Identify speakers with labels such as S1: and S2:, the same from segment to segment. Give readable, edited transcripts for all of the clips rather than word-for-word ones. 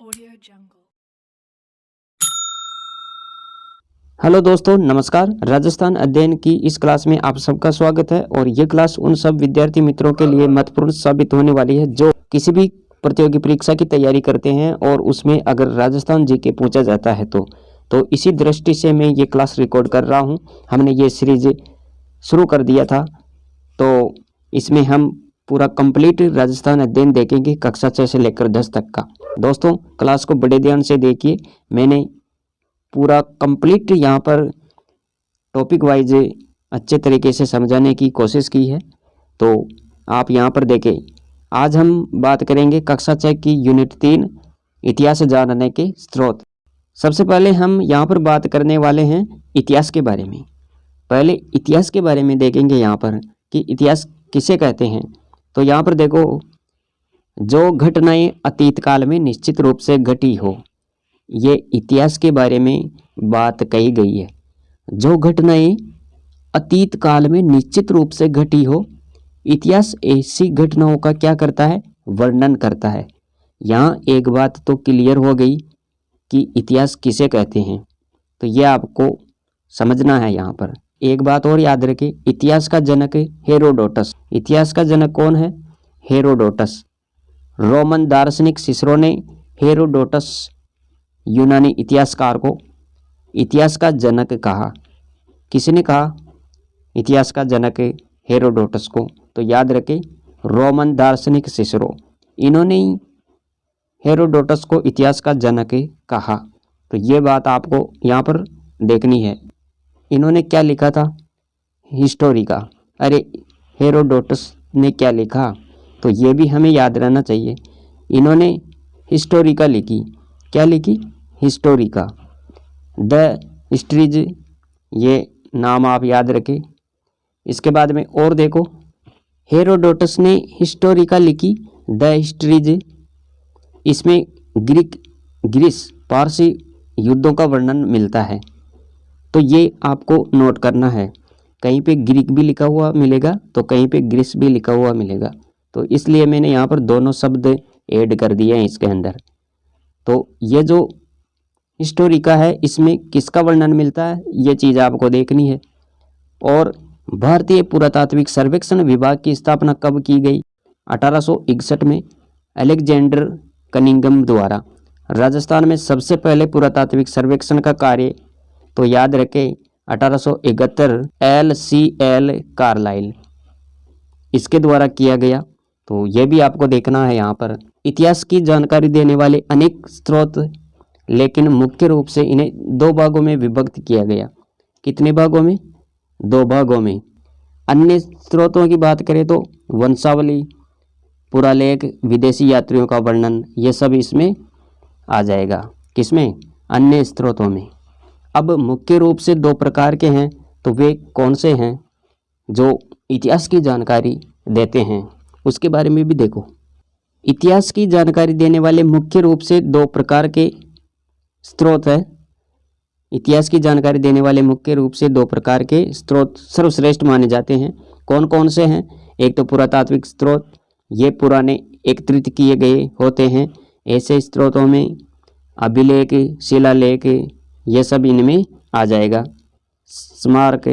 S1: Audio Jungle।
S2: Hello दोस्तों, नमस्कार। राजस्थान अध्ययन की इस क्लास में आप सबका स्वागत है। और ये क्लास उन सब विद्यार्थी मित्रों के लिए महत्वपूर्ण साबित होने वाली है जो किसी भी प्रतियोगी परीक्षा की तैयारी करते हैं और उसमें अगर राजस्थान जीके पूछा जाता है तो इसी दृष्टि से मैं ये क्लास रिकॉर्ड कर रहा हूँ। हमने ये सीरीज शुरू कर दिया था, तो इसमें हम पूरा कंप्लीट राजस्थान अध्ययन देखेंगे कक्षा 6 से लेकर 10 तक का। दोस्तों, क्लास को बड़े ध्यान से देखिए। मैंने पूरा कंप्लीट यहाँ पर टॉपिक वाइज अच्छे तरीके से समझाने की कोशिश की है, तो आप यहाँ पर देखें। आज हम बात करेंगे कक्षा 6 की यूनिट 3 इतिहास जानने के स्रोत। सबसे पहले हम यहाँ पर बात करने वाले हैं इतिहास के बारे में। पहले इतिहास के बारे में देखेंगे यहाँ पर कि इतिहास किसे कहते हैं। तो यहाँ पर देखो, जो घटनाएं अतीत काल में निश्चित रूप से घटी हो, ये इतिहास के बारे में बात कही गई है। जो घटनाएं अतीत काल में निश्चित रूप से घटी हो, इतिहास ऐसी घटनाओं का क्या करता है, वर्णन करता है। यहाँ एक बात तो क्लियर हो गई कि इतिहास किसे कहते हैं, तो यह आपको समझना है। यहाँ पर एक बात और याद रखें, इतिहास का जनक हेरोडोटस। इतिहास का जनक कौन है? हेरोडोटस। रोमन दार्शनिक सिसरो ने हेरोडोटस यूनानी इतिहासकार को इतिहास का जनक कहा। किसने कहा इतिहास का जनक हेरोडोटस को? तो याद रखें, रोमन दार्शनिक सिसरो, इन्होंने ही हेरोडोटस को इतिहास का जनक कहा। तो ये बात आपको यहाँ पर देखनी है। इन्होंने क्या लिखा था? हिस्टोरी का। अरे, हेरोडोटस ने क्या लिखा? तो ये भी हमें याद रहना चाहिए। इन्होंने हिस्टोरिका लिखी। क्या लिखी? हिस्टोरिका। द हिस्ट्रीज, ये नाम आप याद रखें। इसके बाद में और देखो, हेरोडोटस ने हिस्टोरिका लिखी, द हिस्ट्रीज। इसमें ग्रीस पारसी युद्धों का वर्णन मिलता है। तो ये आपको नोट करना है। कहीं पे ग्रीक भी लिखा हुआ मिलेगा तो कहीं पे ग्रीस भी लिखा हुआ मिलेगा। तो इसलिए मैंने यहाँ पर दोनों शब्द ऐड कर दिए हैं इसके अंदर। तो ये जो हिस्टोरिका है, इसमें किसका वर्णन मिलता है, ये चीज़ आपको देखनी है। और भारतीय पुरातात्विक सर्वेक्षण विभाग की स्थापना कब की गई? 1861 में अलेक्जेंडर कनिंघम द्वारा। राजस्थान में सबसे पहले पुरातात्विक सर्वेक्षण का कार्य, तो याद रखें, 1871 LCL कार्लाइल, इसके द्वारा किया गया। तो यह भी आपको देखना है। यहाँ पर इतिहास की जानकारी देने वाले अनेक स्रोत, लेकिन मुख्य रूप से इन्हें दो भागों में विभक्त किया गया। कितने भागों में? दो भागों में। अन्य स्रोतों की बात करें तो वंशावली, पुरालेख, विदेशी यात्रियों का वर्णन, ये सब इसमें आ जाएगा। किसमें? अन्य स्रोतों में। अब मुख्य रूप से दो प्रकार के हैं, तो वे कौन से हैं जो इतिहास की जानकारी देते हैं, उसके बारे में भी देखो। इतिहास की जानकारी देने वाले मुख्य रूप से दो प्रकार के स्रोत है। इतिहास की जानकारी देने वाले मुख्य रूप से दो प्रकार के स्रोत सर्वश्रेष्ठ माने जाते हैं। कौन कौन से हैं? एक तो पुरातात्विक स्रोत, ये पुराने एकत्रित किए गए होते हैं। ऐसे स्रोतों में अभिलेख, शिलालेख, ये सब इनमें आ जाएगा। स्मारक,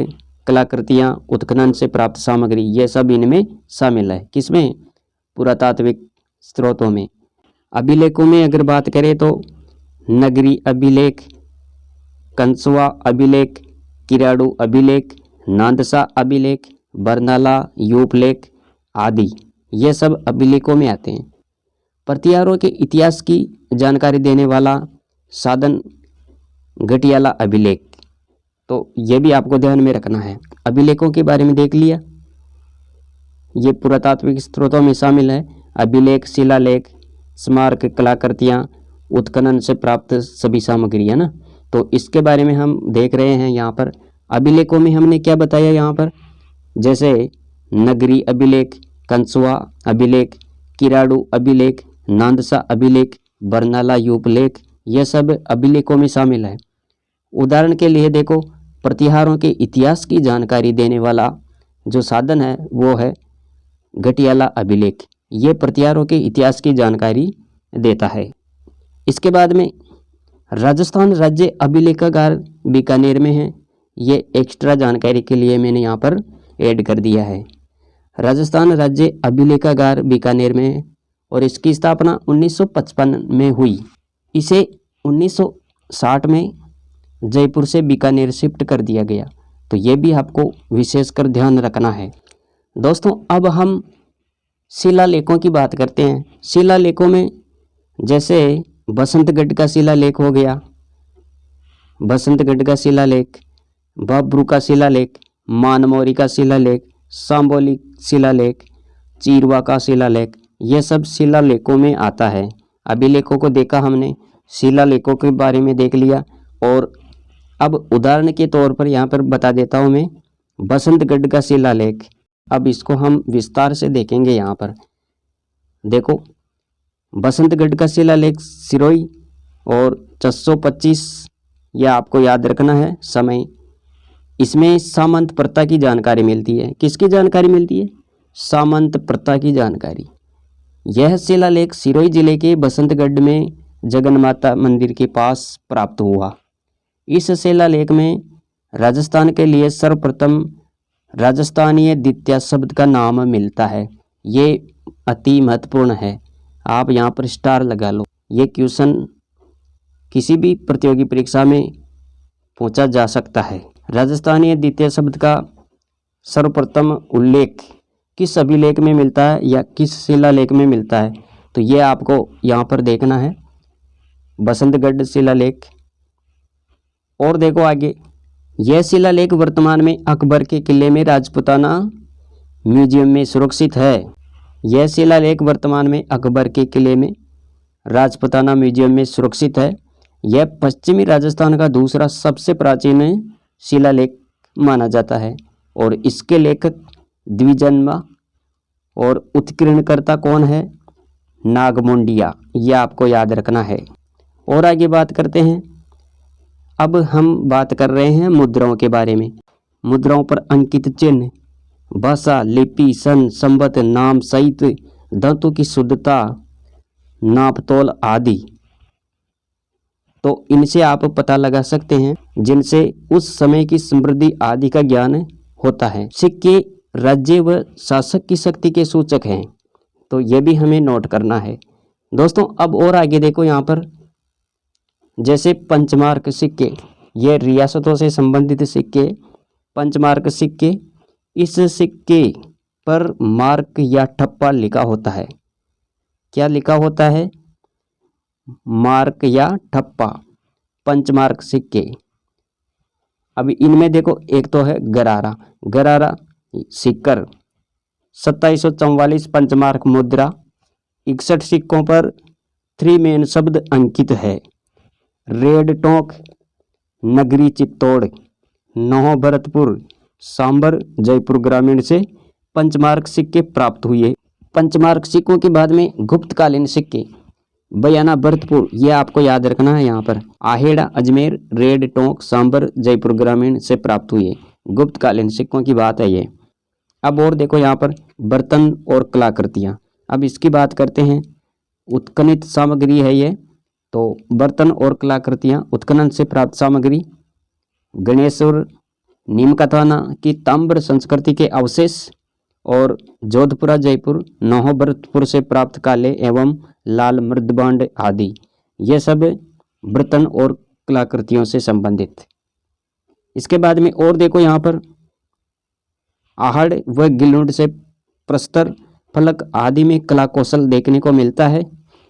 S2: कलाकृतियाँ, उत्खनन से प्राप्त सामग्री, ये सब इनमें शामिल है। किसमें? पुरातात्विक स्रोतों में। अभिलेखों में अगर बात करें तो नगरी अभिलेख, कंसवा अभिलेख, किराड़ू अभिलेख, नांदसा अभिलेख, बरनाला यूपलेख आदि, ये सब अभिलेखों में आते हैं। प्रतिहारों के इतिहास की जानकारी देने वाला साधन घटियाला अभिलेख, तो ये भी आपको ध्यान में रखना है। अभिलेखों के बारे में देख लिया, ये पुरातात्विक स्रोतों में शामिल है। अभिलेख, शिलालेख, स्मारक, कलाकृतियाँ, उत्खनन से प्राप्त सभी सामग्री, है ना। तो इसके बारे में हम देख रहे हैं। यहाँ पर अभिलेखों में हमने क्या बताया यहाँ पर, जैसे नगरी अभिलेख, कंसवा अभिलेख, किराड़ू अभिलेख, नांदसा अभिलेख, बरनाला यूपलेख, ये सब अभिलेखों में शामिल है। उदाहरण के लिए देखो, प्रतिहारों के इतिहास की जानकारी देने वाला जो साधन है वो है घटियाला अभिलेख। ये प्रतिहारों के इतिहास की जानकारी देता है। इसके बाद में राजस्थान राज्य अभिलेखागार बीकानेर में है। ये एक्स्ट्रा जानकारी के लिए मैंने यहाँ पर ऐड कर दिया है। राजस्थान राज्य अभिलेखागार बीकानेर में है और इसकी स्थापना 1955 में हुई। इसे 1960 में जयपुर से बीकानेर शिफ्ट कर दिया गया। तो ये भी आपको विशेषकर ध्यान रखना है। दोस्तों अब हम शिलालेखों की बात करते हैं। शिलालेखों में जैसे बसंतगढ़ का शिलालेख हो गया, बसंतगढ़ का शिलालेख, बाबरू का शिलालेख, मानमोरी का शिलालेख, सांबोली शिलालेख, चीरवा का शिलालेख, ये सब शिलालेखों में आता है। अभिलेखों को देखा हमने, शिलालेखों के बारे में देख लिया। और अब उदाहरण के तौर पर यहाँ पर बता देता हूँ मैं बसंतगढ़ का शिलालेख। अब इसको हम विस्तार से देखेंगे। यहाँ पर देखो, बसंतगढ़ का शिलालेख सिरोही और 625, यह आपको याद रखना है समय। इसमें सामंत प्रथा की जानकारी मिलती है। किसकी जानकारी मिलती है? सामंत प्रथा की जानकारी। यह शिलालेख सिरोही जिले के बसंतगढ़ में जगन्माता मंदिर के पास प्राप्त हुआ। इस शिलालेख में राजस्थान के लिए सर्वप्रथम राजस्थानीय द्वितीय शब्द का नाम मिलता है। ये अति महत्वपूर्ण है, आप यहाँ पर स्टार लगा लो। ये क्वेश्चन किसी भी प्रतियोगी परीक्षा में पूछा जा सकता है। राजस्थानीय द्वितीय शब्द का सर्वप्रथम उल्लेख किस अभिलेख में मिलता है या किस शिलालेख में मिलता है, तो ये आपको यहाँ पर देखना है, बसंतगढ़ शिलालेख। और देखो आगे, यह शिलालेख वर्तमान में अकबर के किले में राजपूताना म्यूजियम में सुरक्षित है। यह शिलालेख वर्तमान में अकबर के किले में राजपूताना म्यूजियम में सुरक्षित है। यह पश्चिमी राजस्थान का दूसरा सबसे प्राचीन शिलालेख माना जाता है और इसके लेखक द्विजन्मा और उत्कीर्णकर्ता कौन है? नागमुंडिया। यह आपको याद रखना है। और आगे बात करते हैं। अब हम बात कर रहे हैं मुद्राओं के बारे में। मुद्राओं पर अंकित चिन्ह, भाषा, लिपि, सन, संवत, नाम सहित धातु की शुद्धता, नापतोल आदि, तो इनसे आप पता लगा सकते हैं, जिनसे उस समय की समृद्धि आदि का ज्ञान होता है। सिक्के राज्य व शासक की शक्ति के सूचक हैं, तो ये भी हमें नोट करना है। दोस्तों अब और आगे देखो, यहाँ पर जैसे पंचमार्क सिक्के, ये रियासतों से संबंधित सिक्के, पंचमार्क सिक्के, इस सिक्के पर मार्क या ठप्पा लिखा होता है। क्या लिखा होता है? मार्क या ठप्पा, पंचमार्क सिक्के। अभी इनमें देखो, एक तो है गरारा, गरारा सिक्कर 2744 पंचमार्क मुद्रा, 61 सिक्कों पर 3 मेन शब्द अंकित है। रेड टोंक, नगरी चित्तौड़, नौ भरतपुर, सांबर, जयपुर ग्रामीण से पंचमार्क सिक्के प्राप्त हुए। पंचमार्क सिक्कों के बाद में गुप्तकालीन सिक्के, बयाना, भरतपुर, ये आपको याद रखना है। यहाँ पर आहेड़ा, अजमेर, रेड टोंक, सांबर, जयपुर ग्रामीण से प्राप्त हुए गुप्तकालीन सिक्कों की बात है ये। अब और देखो, यहाँ पर बर्तन और कलाकृतियाँ। अब इसकी बात करते हैं। उत्खनित सामग्री है ये, तो बर्तन और कलाकृतियाँ उत्खनन से प्राप्त सामग्री, गणेश्वर, नीमकाथाना की ताम्र संस्कृति के अवशेष और जोधपुरा, जयपुर, नौहो भरतपुर से प्राप्त काले एवं लाल मृदबांड आदि, ये सब बर्तन और कलाकृतियों से संबंधित। इसके बाद में और देखो, यहाँ पर आहड़ व गिलुंड से प्रस्तर, फलक आदि में कला कौशल देखने को मिलता है,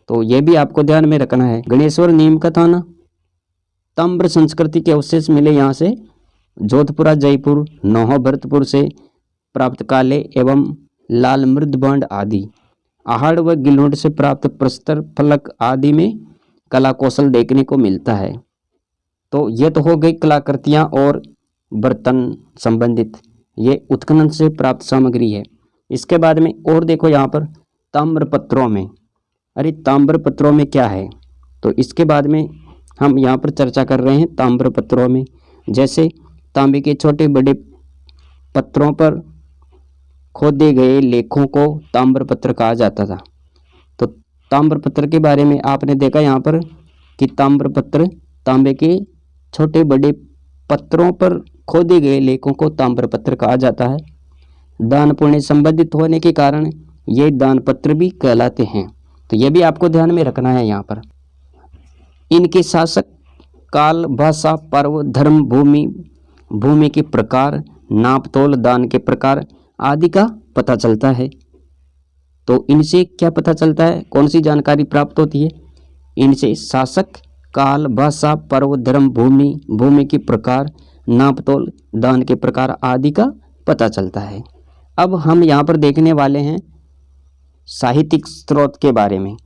S2: तो ये भी आपको ध्यान में रखना है। गणेश्वर, नीमकाथाना, ताम्र संस्कृति के अवशेष मिले यहाँ से। जोधपुरा, जयपुर, नौहो भरतपुर से प्राप्त काले एवं लाल मृदबांड आदि, आहड़ व गिलोड से प्राप्त प्रस्तर, फलक आदि में कला कौशल देखने को मिलता है। तो ये तो हो गई कलाकृतियाँ और बर्तन संबंधित, ये उत्खनन से प्राप्त सामग्री है। इसके बाद में और देखो, यहाँ पर ताम्रपत्रों में, अरे ताम्रपत्रों में क्या है, तो इसके बाद में हम यहाँ पर चर्चा कर रहे हैं ताम्रपत्रों में। जैसे तांबे के छोटे बड़े पत्रों पर खोदे गए लेखों को ताम्रपत्र कहा जाता था। तो ताम्रपत्र के बारे में आपने देखा, यहाँ पर कि ताम्रपत्र तांबे के छोटे बड़े पत्रों पर खोदे गए लेखों को ताम्रपत्र कहा जाता है। दान पुण्य संबंधित होने के कारण ये दान पत्र भी कहलाते हैं। तो ये भी आपको ध्यान में रखना है यहाँ पर। इनके शासक, काल, भाषा, पर्व, धर्म, भूमि के प्रकार, नाप तोल, दान के प्रकार आदि का पता चलता है। तो इनसे क्या पता चलता है, कौन सी जानकारी प्राप्त होती है? इनसे शासक, काल, भाषा, पर्व, धर्म, भूमि के प्रकार, नाप तोल, दान के प्रकार आदि का पता चलता है। अब हम यहाँ पर देखने वाले हैं साहित्यिक स्रोत के बारे में।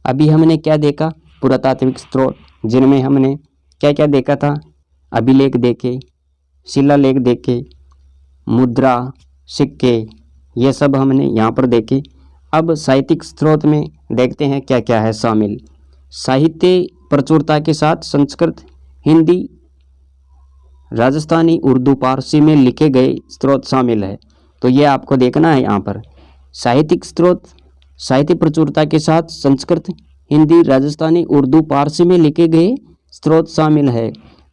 S2: अभी हमने क्या देखा, पुरातात्विक स्रोत, जिनमें हमने क्या क्या देखा था, अभिलेख देखे, शिलालेख देखे, मुद्रा, सिक्के, ये सब हमने यहाँ पर देखे। अब साहित्यिक स्रोत में देखते हैं क्या क्या है शामिल। साहित्य प्रचुरता के साथ संस्कृत, हिंदी, राजस्थानी, उर्दू, पारसी में लिखे गए स्रोत शामिल है। तो ये आपको देखना है यहाँ पर। साहित्यिक स्रोत, साहित्य प्रचुरता के साथ संस्कृत, हिंदी, राजस्थानी, उर्दू, पारसी में लिखे गए स्रोत शामिल है।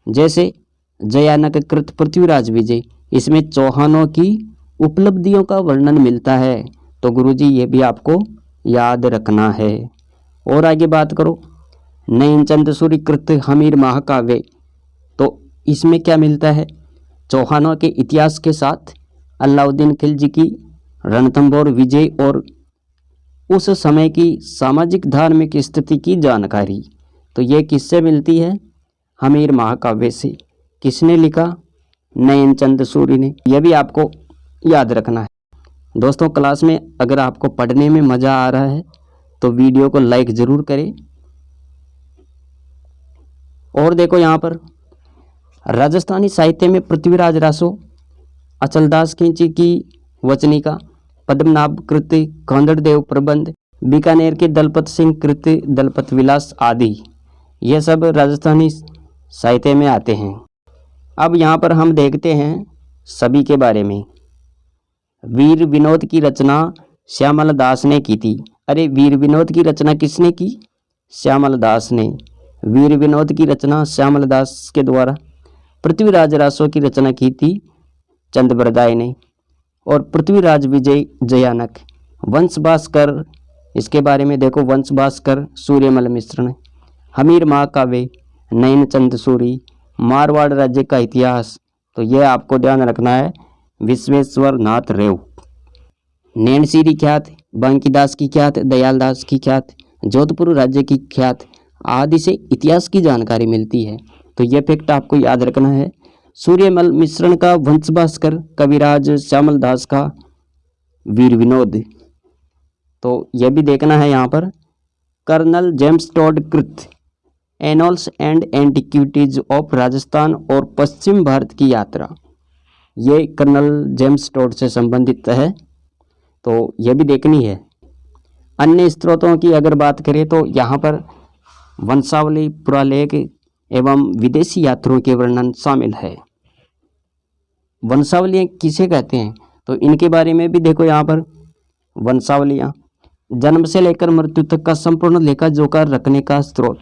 S2: जैसे जयानक कृत पृथ्वीराज विजय, इसमें चौहानों की उपलब्धियों का वर्णन मिलता है। तो गुरुजी ये भी आपको याद रखना है। और आगे बात करो, नयनचंद सूरी कृत हमीर महाकाव्य, तो इसमें क्या मिलता है, चौहानों के इतिहास के साथ अलाउद्दीन खिलजी की रणथंभौर विजय और उस समय की सामाजिक धार्मिक स्थिति की जानकारी। तो ये किससे मिलती है, हमीर महाकाव्य से। किसने लिखा, नयनचंद सूरी ने। यह भी आपको याद रखना है। दोस्तों क्लास में अगर आपको पढ़ने में मज़ा आ रहा है तो वीडियो को लाइक ज़रूर करें। और देखो यहाँ पर राजस्थानी साहित्य में पृथ्वीराज रासो, अचलदास खिंची की वचनिका, पद्मनाभ कृत खंडदेव प्रबंध, बीकानेर के दलपत सिंह कृत दलपत विलास आदि, ये सब राजस्थानी साहित्य में आते हैं। अब यहाँ पर हम देखते हैं सभी के बारे में। वीर विनोद की रचना श्यामल दास ने की थी। अरे वीर विनोद की रचना किसने की, श्यामल दास ने। वीर विनोद की रचना श्यामल दास के द्वारा। पृथ्वीराज रासो की रचना की थी चंद्रबरदाई ने। और पृथ्वीराज विजय जयानक, वंश भास्कर, इसके बारे में देखो, वंश भास्कर, सूर्यमल मिश्रण, हमीर महाकाव्य, नयनचंद सूरी, मारवाड़ राज्य का इतिहास। तो यह आपको ध्यान रखना है, विश्वेश्वर नाथ रेव, नैनसीरी ख्यात, बांकीदास की ख्यात, दयालदास की ख्यात, जोधपुर राज्य की ख्यात आदि से इतिहास की जानकारी मिलती है। तो यह फैक्ट आपको याद रखना है। सूर्यमल मिश्रण का वंश भास्कर, कविराज श्यामल दास का वीर विनोद। तो यह भी देखना है यहाँ पर। कर्नल जेम्स टॉड कृत एनोल्स एंड एंटिक्विटीज ऑफ राजस्थान और पश्चिम भारत की यात्रा, ये कर्नल जेम्स टॉड से संबंधित है। तो यह भी देखनी है। अन्य स्रोतों की अगर बात करें तो यहाँ पर वंशावली, पुरालेख एवं विदेशी यात्रियों के वर्णन शामिल है। वंशावलियाँ किसे कहते हैं, तो इनके बारे में भी देखो यहाँ पर। वंशावलियाँ जन्म से लेकर मृत्यु तक का संपूर्ण लेखा जोखा रखने का स्रोत।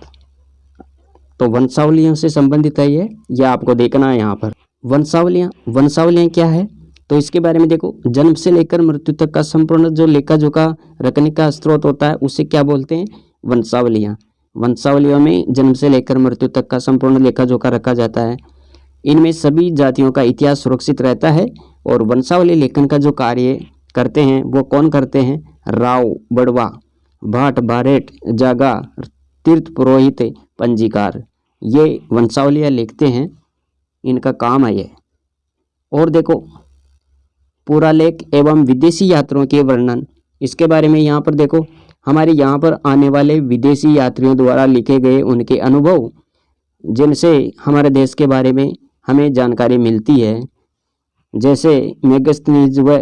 S2: तो वंशावलियों से संबंधित है ये आपको देखना है यहाँ पर। वंशावलियाँ क्या है, तो इसके बारे में देखो। जन्म से लेकर मृत्यु तक का संपूर्ण जो लेखा जोखा रखने का स्रोत होता है उसे क्या बोलते हैं, वंशावलियाँ। वंशावलियों में जन्म से लेकर मृत्यु तक का संपूर्ण लेखा जोखा रखा जाता है। इनमें सभी जातियों का इतिहास सुरक्षित रहता है। और वंशावली लेखन का जो कार्य करते हैं वो कौन करते हैं, राव, बड़वा, भाट, बारेट, जागा, तीर्थ पुरोहित, पंजीकार, ये वंशावलियाँ लिखते हैं, इनका काम है ये। और देखो पुरालेख एवं विदेशी यात्रियों के वर्णन, इसके बारे में यहाँ पर देखो। हमारे यहाँ पर आने वाले विदेशी यात्रियों द्वारा लिखे गए उनके अनुभव, जिनसे हमारे देश के बारे में हमें जानकारी मिलती है। जैसे मेगस्थनीज व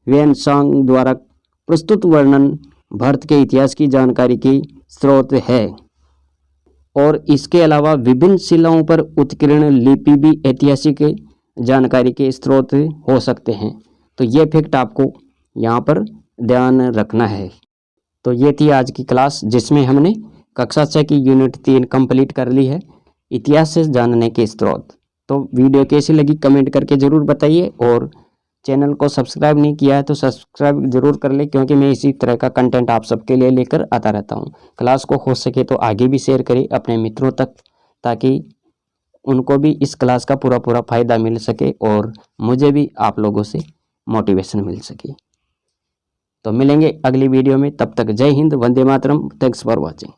S2: वेनसांग द्वारा प्रस्तुत वर्णन भारत के इतिहास की जानकारी की स्रोत है। और इसके अलावा विभिन्न शिलाओं पर उत्कीर्ण लिपि भी ऐतिहासिक जानकारी के स्रोत हो सकते हैं। तो ये फैक्ट आपको यहाँ पर ध्यान रखना है। तो ये थी आज की क्लास जिसमें हमने कक्षा 6 की यूनिट 3 कंप्लीट कर ली है, इतिहास से जानने के स्रोत। तो वीडियो कैसी लगी कमेंट करके ज़रूर बताइए, और चैनल को सब्सक्राइब नहीं किया है तो सब्सक्राइब जरूर कर ले, क्योंकि मैं इसी तरह का कंटेंट आप सबके लिए लेकर आता रहता हूँ। क्लास को हो सके तो आगे भी शेयर करें अपने मित्रों तक, ताकि उनको भी इस क्लास का पूरा फ़ायदा मिल सके और मुझे भी आप लोगों से मोटिवेशन मिल सके। तो मिलेंगे अगली वीडियो में, तब तक जय Hind, Vande Mataram, thanks for watching.